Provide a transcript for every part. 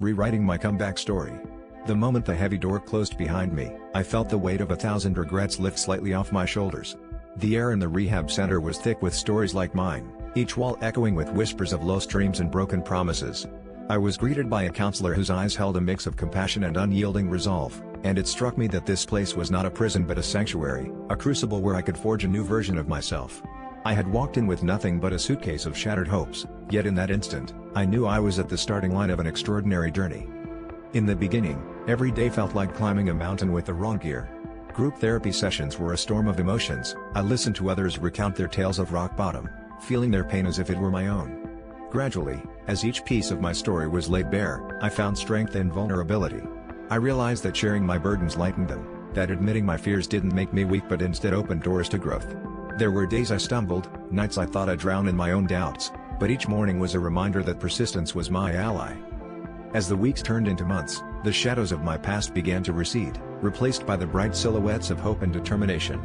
Rewriting my comeback story. The moment the heavy door closed behind me, I felt the weight of 1,000 regrets lift slightly off my shoulders. The air in the rehab center was thick with stories like mine, each wall echoing with whispers of lost dreams and broken promises. I was greeted by a counselor whose eyes held a mix of compassion and unyielding resolve, and it struck me that this place was not a prison but a sanctuary, a crucible where I could forge a new version of myself. I had walked in with nothing but a suitcase of shattered hopes, yet in that instant, I knew I was at the starting line of an extraordinary journey. In the beginning, every day felt like climbing a mountain with the wrong gear. Group therapy sessions were a storm of emotions. I listened to others recount their tales of rock bottom, feeling their pain as if it were my own. Gradually, as each piece of my story was laid bare, I found strength in vulnerability. I realized that sharing my burdens lightened them, that admitting my fears didn't make me weak but instead opened doors to growth. There were days I stumbled, nights I thought I'd drown in my own doubts, but each morning was a reminder that persistence was my ally. As the weeks turned into months, the shadows of my past began to recede, replaced by the bright silhouettes of hope and determination.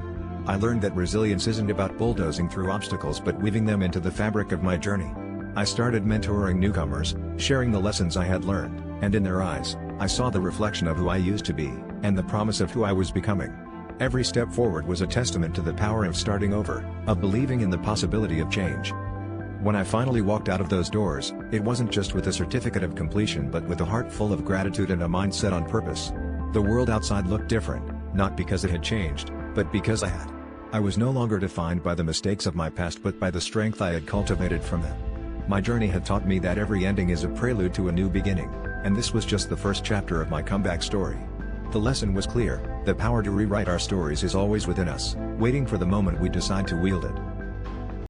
I learned that resilience isn't about bulldozing through obstacles but weaving them into the fabric of my journey. I started mentoring newcomers, sharing the lessons I had learned, and in their eyes, I saw the reflection of who I used to be, and the promise of who I was becoming. Every step forward was a testament to the power of starting over, of believing in the possibility of change. When I finally walked out of those doors, it wasn't just with a certificate of completion but with a heart full of gratitude and a mindset on purpose. The world outside looked different, not because it had changed, but because I had. I was no longer defined by the mistakes of my past but by the strength I had cultivated from them. My journey had taught me that every ending is a prelude to a new beginning, and this was just the first chapter of my comeback story. The lesson was clear: the power to rewrite our stories is always within us, waiting for the moment we decide to wield it.